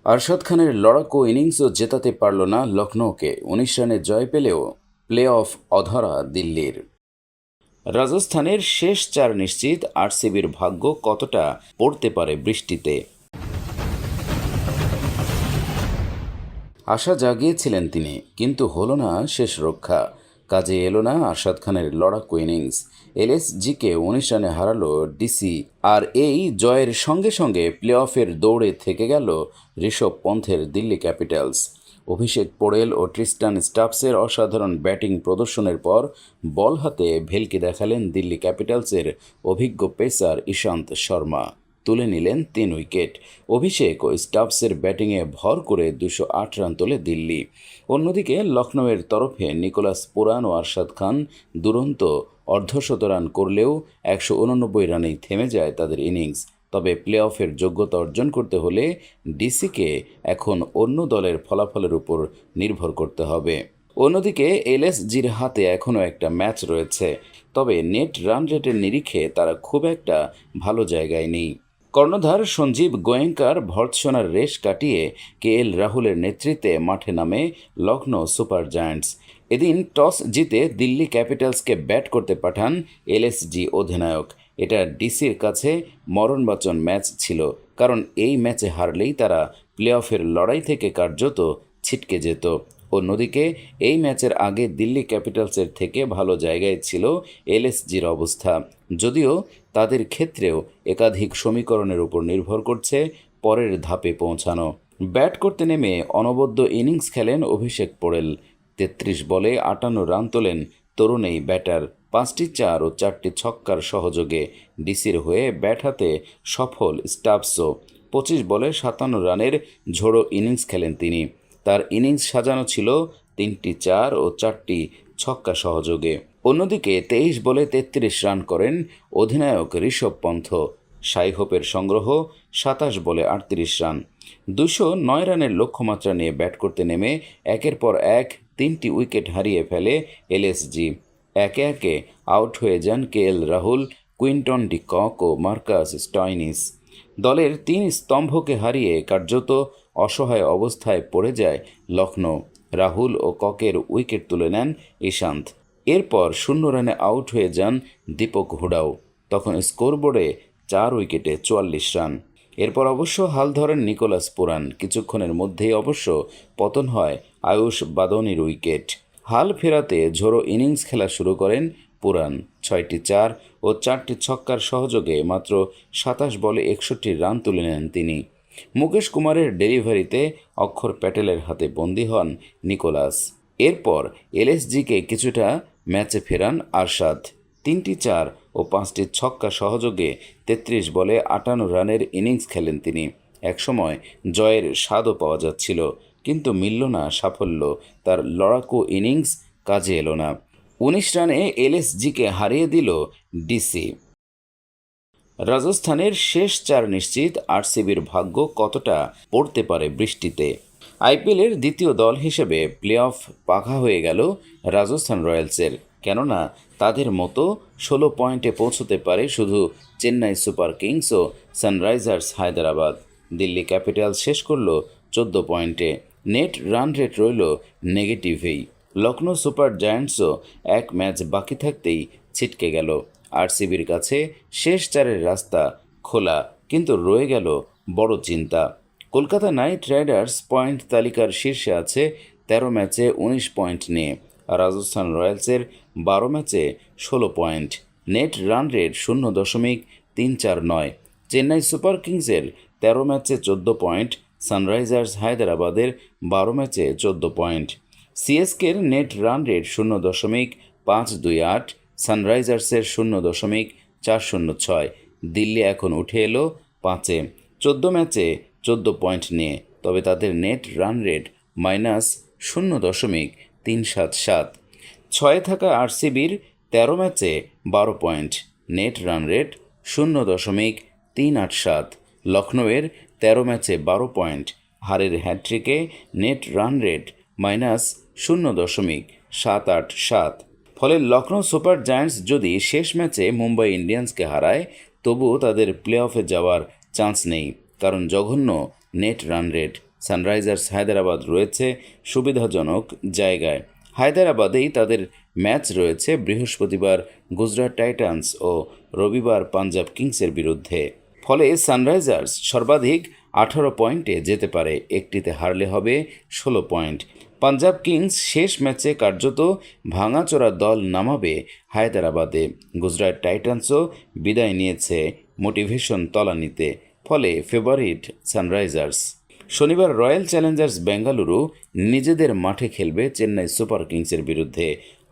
আরশাদ খানের লড়াকু ইনিংসও জেতাতে পারল না লখনৌকে। ১৯ রানে জয় পেলেও প্লে অফ অধরা দিল্লির। রাজস্থানের শেষ ৪ নিশ্চিত, আরসিবির ভাগ্য কতটা পড়তে পারে বৃষ্টিতে। আশা জাগিয়েছিলেন তিনি, কিন্তু হলো না শেষ রক্ষা। কাজে এলো না আরশাদ খানের লড়াকু ইনিংস। এলএসজিকে ১৯ রানে হারালো ডিসি। আর এই জয়ের সঙ্গে সঙ্গে প্লে অফের দৌড়ে থেকে গেল ঋষভ পন্থের দিল্লি ক্যাপিটালস। অভিষেক পোড়েল ও ট্রিস্টান স্টাফসের অসাধারণ ব্যাটিং প্রদর্শনের পর বল হাতে ভেলকি দেখালেন দিল্লি ক্যাপিটালসের অভিজ্ঞ পেসার ইশান্ত শর্মা। তুলে নিলেন ৩ উইকেট। অভিষেক ও স্টাফসের ব্যাটিংয়ে ভর করে ২০৮ রান তোলে দিল্লি। অন্যদিকে লখনৌয়ের তরফে নিকোলাস পুরান ও আরশাদ খান দুরন্ত অর্ধশতরান করলেও ১৮৯ রানেই থেমে যায় তাদের ইনিংস। তবে প্লে অফের যোগ্যতা অর্জন করতে হলে ডিসিকে এখন অন্য দলের ফলাফলের উপর নির্ভর করতে হবে। অন্যদিকে এলএসজির হাতে এখনও একটা ম্যাচ রয়েছে, তবে নেট রান রেটের নিরিখে তারা খুব একটা ভালো জায়গায় নেই। কর্ণধার সঞ্জীব গোয়েঙ্কার ভর্ৎসনার রেশ কাটিয়ে কেএল রাহুলের নেতৃত্বে মাঠে নামে লখনৌ সুপার জায়ান্টস। এদিন টস জিতে দিল্লি ক্যাপিটালসকে ব্যাট করতে পাঠান এলএসজি অধিনায়ক। এটা ডিসির কাছে মরণবাচন ম্যাচ ছিল, কারণ এই ম্যাচে হারলেই তারা প্লে অফের লড়াই থেকে কার্যত ছিটকে যেত। অন্যদিকে এই ম্যাচের আগে দিল্লি ক্যাপিটালসের থেকে ভালো জায়গায় ছিল এলএসজির অবস্থা, যদিও তাদের ক্ষেত্রেও একাধিক সমীকরণের উপর নির্ভর করছে পরের ধাপে পৌঁছানো। ব্যাট করতে নেমে অনবদ্য ইনিংস খেলেন অভিষেক পোড়েল। ৩৩ বলে ৫৮ রান তোলেন তরুণ এই ব্যাটার। ৫টি ৪ ও ৪টি ছক্কার সহযোগে ডিসির হয়ে ব্যাট হাতে সফল স্টাফসও। ২৫ বলে ৫৭ রানের ঝোড়ো ইনিংস খেলেন তিনি। তার ইনিংস সাজানো ছিল ৩টি ৪ ও ৪টি ছক্কা সহযোগে। অন্যদিকে ২৩ বলে ৩৩ রান করেন অধিনায়ক ঋষভ পন্থ। সাই হোপের সংগ্রহ ২৭ বলে ৩৮ রান। ২০৯ রানের লক্ষ্যমাত্রা নিয়ে ব্যাট করতে নেমে একের পর এক ৩টি উইকেট হারিয়ে ফেলে এলএসজি। একে একে আউট হয়ে যান KL Rahul, Quinton de Kock ও মার্কাস স্টয়নিস। দলের ৩ স্তম্ভকে হারিয়ে কার্যত অসহায় অবস্থায় পড়ে যায় লখনৌ। রাহুল ও ককের উইকেট তুলে নেন ইশান্ত। এরপর ০ রানে আউট হয়ে যান দীপক হুডাও। তখন স্কোরবোর্ডে ৪ উইকেটে ৪৪ রান। এরপর অবশ্য হাল ধরেন নিকোলাস পুরান। কিছুক্ষণের মধ্যেই অবশ্য পতন হয় আয়ুষ বাদনির উইকেট। হাল ফেরাতে ঝোড়ো ইনিংস খেলা শুরু করেন পুরান। ৬টি ৪ ও ৪টি ছক্কার সহযোগে মাত্র ২৭ বলে ৬১ রান তুলে নেন তিনি। মুকেশ কুমারের ডেলিভারিতে অক্ষর প্যাটেলের হাতে বন্দী হন নিকোলাস। এরপর এলএসজিকে কিছুটা ম্যাচে ফেরান আরশাদ। ৩টি ৪ ও ৫টি ছক্কা সহযোগে ৩৩ বলে ৫৮ রানের ইনিংস খেলেন তিনি। একসময় জয়ের স্বাদও পাওয়া যাচ্ছিল, কিন্তু মিলল না সাফল্য। তার লড়াকু ইনিংস কাজে এলো না। ১৯ রানে এলএসজিকে হারিয়ে দিল ডিসি। রাজস্থানের শেষ ৪ নিশ্চিত, আরসিবির ভাগ্য কতটা পড়তে পারে বৃষ্টিতে। আইপিএলের দ্বিতীয় দল হিসেবে প্লে অফ পাখা হয়ে গেল রাজস্থান রয়্যালসের, কেননা তাদের মতো ১৬ পয়েন্টে পৌঁছতে পারে শুধু চেন্নাই সুপার কিংস ও সানরাইজার্স হায়দ্রাবাদ। দিল্লি ক্যাপিটালস শেষ করল ১৪ পয়েন্টে। নেট রান রেট রইল নেগেটিভেই। লখনৌ সুপার জায়ান্টসও এক ম্যাচ বাকি থাকতেই ছিটকে গেল। আরসিবির কাছে শেষ ৪-এর রাস্তা খোলা, কিন্তু রয়ে গেল বড় চিন্তা। কলকাতা নাইট রাইডার্স পয়েন্ট তালিকার শীর্ষে আছে ১৩ ম্যাচে ১৯ পয়েন্ট নিয়ে। রাজস্থান রয়্যালসের ১২ ম্যাচে ১৬ পয়েন্ট। নেট রান রেট ০.৩৪৯। চেন্নাই সুপার কিংসের ১৩ ম্যাচে ১৪ পয়েন্ট। সানরাইজার্স হায়দ্রাবাদের ১২ ম্যাচে ১৪ পয়েন্ট। সিএসকের নেট রান রেট ০.৫২৮। সানরাইজার্সের ০.৪০৬। দিল্লি এখন উঠে এলো ৫-এ, ১৪ ম্যাচে ১৪ পয়েন্ট নিয়ে। তবে তাদের নেট রান রেট -০.৩৭৭। ৬-এ থাকা আরসিবির ১৩ ম্যাচে ১২ পয়েন্ট, নেট রান রেট ০.৩৮৭। লখনৌয়ের ১৩ ম্যাচে ১২ পয়েন্ট, হারের হ্যাট্রিকে নেট রান রেট -০.৭৮৭। ফলে লখনৌ সুপার জায়ান্টস যদি শেষ ম্যাচে মুম্বাই ইন্ডিয়ান্সকে হারায়, তবুও তাদের প্লে অফে যাওয়ার চান্স নেই, কারণ জঘন্য net run rate. Sunrisers Hyderabad রয়েছে সুবিধাজনক জায়গায়। হায়দ্রাবাদেই তাদের ম্যাচ রয়েছে বৃহস্পতিবার গুজরাট টাইটান্স ও রবিবার পাঞ্জাব কিংসের বিরুদ্ধে। ফলে সানরাইজার্স সর্বাধিক 18 পয়েন্টে যেতে পারে, একটিতে হারলে হবে 16 পয়েন্ট। পাঞ্জাব কিংস শেষ ম্যাচে কার্যত ভাঙাচোরা দল নামাবে হায়দ্রাবাদে। গুজরাট টাইটান্সও বিদায় নিয়েছে মোটিভেশন তলানিতে, ফলে ফেভারিট সানরাইজার্স। শনিবার রয়্যাল চ্যালেঞ্জার্স বেঙ্গালুরু নিজেদের মাঠে খেলবে চেন্নাই সুপার কিংসের বিরুদ্ধে।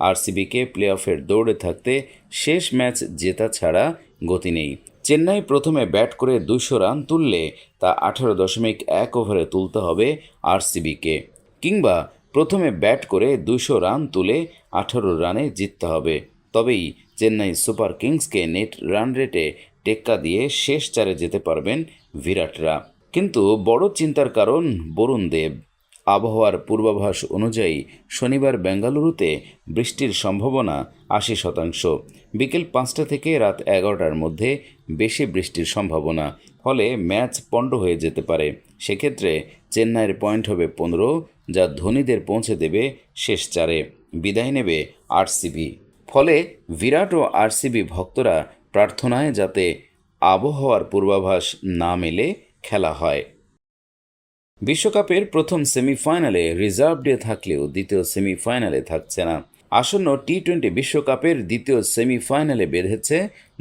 আরসিবিকে প্লে অফের দৌড়ে থাকতে শেষ ম্যাচ জেতা ছাড়া গতি নেই। চেন্নাই প্রথমে ব্যাট করে 200 রান তুললে তা 18.1 ওভারে তুলতে হবে আরসিবিকে, কিংবা প্রথমে ব্যাট করে 200 রান তুলে 18 রানে জিততে হবে। তবেই চেন্নাই সুপার কিংসকে নেট রান রেটে টেক্কা দিয়ে শেষ 4-এ যেতে পারবেন বিরাটরা। কিন্তু বড় চিন্তার কারণ বরুণ দেব। আবহাওয়ার পূর্বাভাস অনুযায়ী শনিবার বেঙ্গালুরুতে বৃষ্টির সম্ভাবনা 80%। বিকেল 5টা থেকে রাত 11টার মধ্যে বেশি বৃষ্টির সম্ভাবনা, ফলে ম্যাচ পণ্ড হয়ে যেতে পারে। সেক্ষেত্রে চেন্নাইয়ের পয়েন্ট হবে 15, যা ধোনিদের পৌঁছে দেবে শেষ 4-এ। বিদায় নেবে আরসিবি। ফলে বিরাট ও আরসিবি ভক্তরা প্রার্থনায় যাতে আবহাওয়ার পূর্বাভাস না মেলে খেলা হয়। বিশ্বকাপের প্রথম সেমিফাইনালে রিজার্ভ ডে থাকলেও দ্বিতীয় সেমিফাইনালে থাকছে না। আসন্ন টি-20 বিশ্বকাপের দ্বিতীয় সেমিফাইনালে বেঁধেছে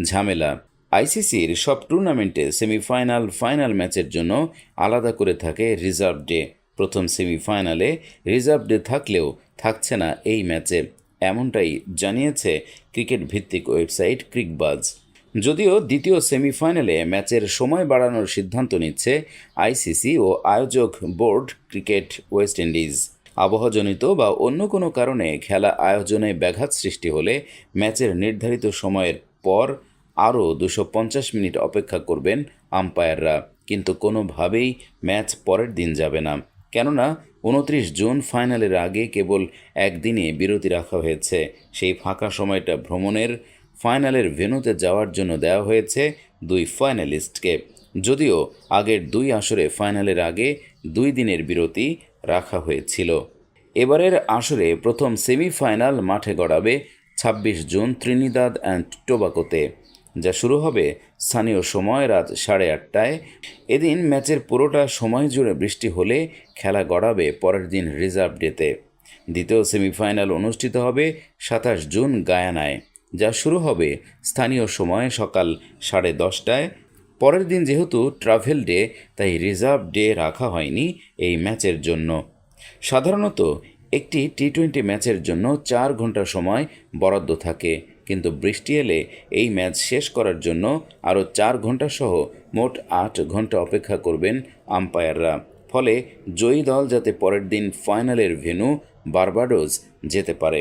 ঝামেলা। আইসিসির সব টুর্নামেন্টে সেমিফাইনাল ফাইনাল ম্যাচের জন্য আলাদা করে থাকে রিজার্ভ ডে। প্রথম সেমিফাইনালে রিজার্ভ ডে থাকলেও থাকছে না এই ম্যাচে, এমনটাই জানিয়েছে ক্রিকেট ভিত্তিক ওয়েবসাইট ক্রিকবাজ। যদিও দ্বিতীয় সেমিফাইনালে ম্যাচের সময় বাড়ানোর সিদ্ধান্ত নিচ্ছে আইসিসি ও আয়োজক বোর্ড ক্রিকেট ওয়েস্ট ইন্ডিজ। আবহাওয়াজনিত বা অন্য কোনো কারণে খেলা আয়োজনে ব্যাঘাত সৃষ্টি হলে ম্যাচের নির্ধারিত সময়ের পর আরও 250 মিনিট অপেক্ষা করবেন আম্পায়াররা, কিন্তু কোনোভাবেই ম্যাচ পরের দিন যাবে না। কেননা 29 জুন ফাইনালের আগে কেবল একদিনে বিরতি রাখা হয়েছে। সেই ফাঁকা সময়টা ভ্রমণের ফাইনালের ভেন্যুতে যাওয়ার জন্য দেওয়া হয়েছে 2 ফাইনালিস্টকে। যদিও আগের 2 আসরে ফাইনালের আগে 2 দিনের বিরতি রাখা হয়েছিল। এবারের আসরে প্রথম সেমিফাইনাল মাঠে গড়াবে 26 জুন ত্রিনিদাদ অ্যান্ড টোবাগোতে, যা শুরু হবে স্থানীয় সময় রাত 8:30টায়। এদিন ম্যাচের পুরোটা সময় জুড়ে বৃষ্টি হলে খেলা গড়াবে পরের দিন রিজার্ভ ডেতে। দ্বিতীয় সেমিফাইনাল অনুষ্ঠিত হবে 27 জুন গায়ানায়, যা শুরু হবে স্থানীয় সময় সকাল 10:30টায়। পরের দিন যেহেতু ট্রাভেল ডে, তাই রিজার্ভ ডে রাখা হয়নি এই ম্যাচের জন্য। সাধারণত একটি টি-20 ম্যাচের জন্য 4 ঘন্টা সময় বরাদ্দ থাকে, কিন্তু বৃষ্টি এলে এই ম্যাচ শেষ করার জন্য আরও 4 ঘন্টা সহ মোট 8 ঘন্টা অপেক্ষা করবেন আম্পায়াররা। ফলে জয়ী দল যাতে পরের দিন ফাইনালের ভেন্যু বারবাডোস যেতে পারে।